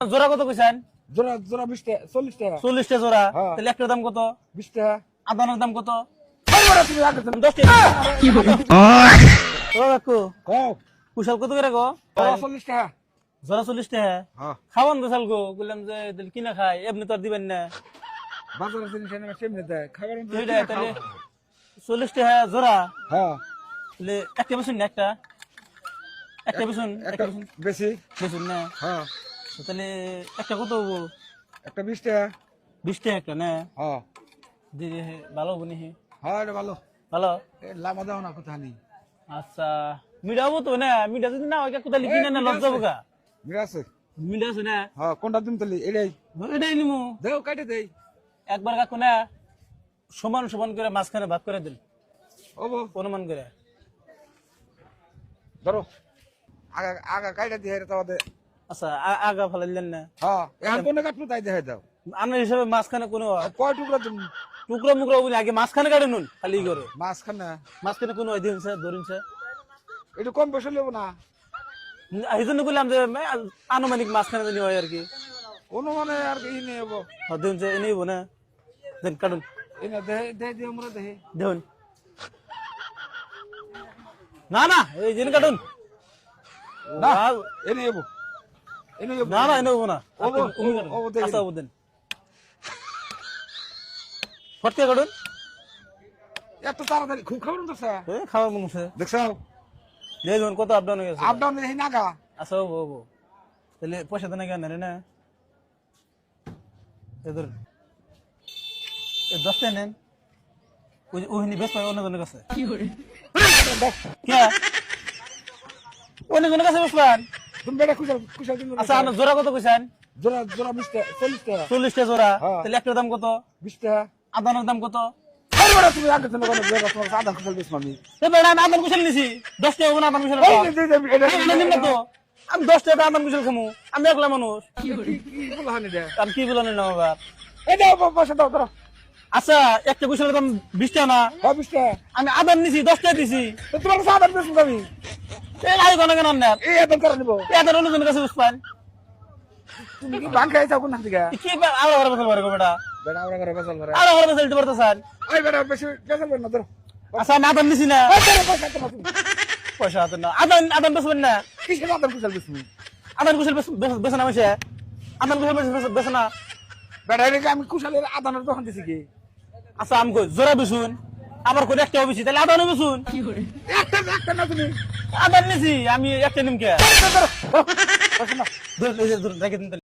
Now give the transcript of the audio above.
জোড়া কত কইছেন? জোড়া জোড়া 20 টাকা 40 টাকা 40 টা জোড়া। হ্যাঁ। তাহলে একটার দাম কত? 20 টাকা। আদানের দাম কত? তুমি আগে 10 টাকা। ও কাকু, কও কুশাল কত করে গো? 40 টাকা। জোড়া 40 টাকা। হ্যাঁ খাওয়ান তো গো, বললাম যে তাহলে কিনা খাই, এমনি তো আর দিবেন না। বাজারে জিনিস এনে সেমনি দেয় খাবার এইটা তাহলে 40 টাকা জোড়া। হ্যাঁ তাহলে একটা বেসুন না একটা? একটা বেসুন, একটা বেসুন বেশি বেসুন না। হ্যাঁ তো তাহলে একটা কত হবো? একটা 20 টাকা 20 টাকা একটা না? হ্যাঁ দিদি ভালো হবো নি? হ্যাঁ এটা ভালো ভালো। এ লামা দাও না কোথা নেই আচ্ছা, মিডাবো তো না? মিডা যদি না হয় কোথায় কিনে না লজ্জা বোকা। মিরা আছে মিডা আছে না? হ্যাঁ কোনটা তুমি তাহলে এটাই এটাই নিমু। দেও কাটে দেই একবার কাকু না সমান সমান করে মাঝখানে ভাগ করে দিন, ওবো অনুমান করে। ধরো আগা আগা কাটে দিয়ে এটা তাওতে আচ্ছা, আগা ফেলাইলেন না? হ্যাঁ এখন কোনে কাটলো তাই দেখাই দাও আপনার হিসাবে মাঝখানে কোনো কয় টুকরা তুমি টুকরো মুকরো বলে আগে মাঝখানে কাটে নুন খালি করে। মাঝখানে মাঝখানে কোনো দিন স্যার ধরুন স্যার, একটু কম বেশি নেবো না এই জন্য বললাম যে আনুমানিক মাঝখানে জানি হয় আর কি। কোনো মানে আর কি নেব দিন স্যার এনেই না দেন কাটুন এনে দেহে দেহে দিয়ে আমরা দেহে দেখুন। না না এই দিন কাটুন না না এনে নেব এনে নেব না এনে হবো না। ওবো, ওবো, দেখি। আচ্ছা দেন ফটকে কাটুন। এত তাড়াতাড়ি খুব খাবার তো স্যার খাওয়ার মনে হচ্ছে দেখছো দেখুন কত আপ ডাউন হয়ে গেছে। আপ ডাউন দেখি না গা আচ্ছা হবো হবো, তাহলে পয়সা দেন কেন না? ধরুন 10 টাকা নেন, ওখানে বেশ পাই অন্যজনের কাছে। কে অন্যজনের কাছে বসবেন? তুমি বেটা কুশাল কুশাল তুমি আচ্ছা, আপনার জোড়া কত কইছেন? জোড়া জোড়া 20 টাকা 40 টাকা 40 টা জোড়া। হ্যাঁ। তাহলে একটার দাম কত? 20 টাকা আদানের দাম কত? আরে বেটা তুমি আগে তুমি কোন বেটা তোমার সাদা কুশাল দিছ আমি এ বেড়া, আমি আদান কুশল নিছি 10 টাকা হবো না আদান কুশল? এই যে এটা নিম না তো, আমি 10 টাকা আদান কুশল খামু? আমি একলা মানুষ, কি বলা হানি দে আমি কি বলেন না আবার। এই দাও পয়সা দাও ধরো আচ্ছা, একটা কুশলের দাম 20 টাকা না? 20 টাকা আমি আদান নিছি 10 টাকা দিছি। তো তোমার সাদা দিছ আমি এই আই কোন কেন না? এই এত করে নিব এত অন্যজনের কাছে বসবেন? তুমি কি বাং খাইছাও কোন দিকে কি আলাদা করে বেসাল পারে গো বেটা? বেটা আমরা করে বেসাল করে আলাদা করে বেসাল দিতে পারতেছেন? ওই বেটা বেশি বেসাল না ধরো আচ্ছা, আমি আদান নিছি না, ওই ধরো পয়সা তোমার পয়সা হাতে না। আদান আদান বেসবেন না? কিসের সাদা কুশাল দিছ তুমি আদান কুশল বেসে না বেসে? আদান কুশল বেসে না? বেটা এদিকে আমি কুশালের আদানের দোকান দিছি কি আচ্ছা, আমি কই জোড়া বেসুন, আবার করে একটা বেশি, তাহলে আদানও বেসুন। একটা একটা না তুমি আদান নিছি আমি, একটা নিমকে ধরো ধরো পয়সা না রেখে দিন।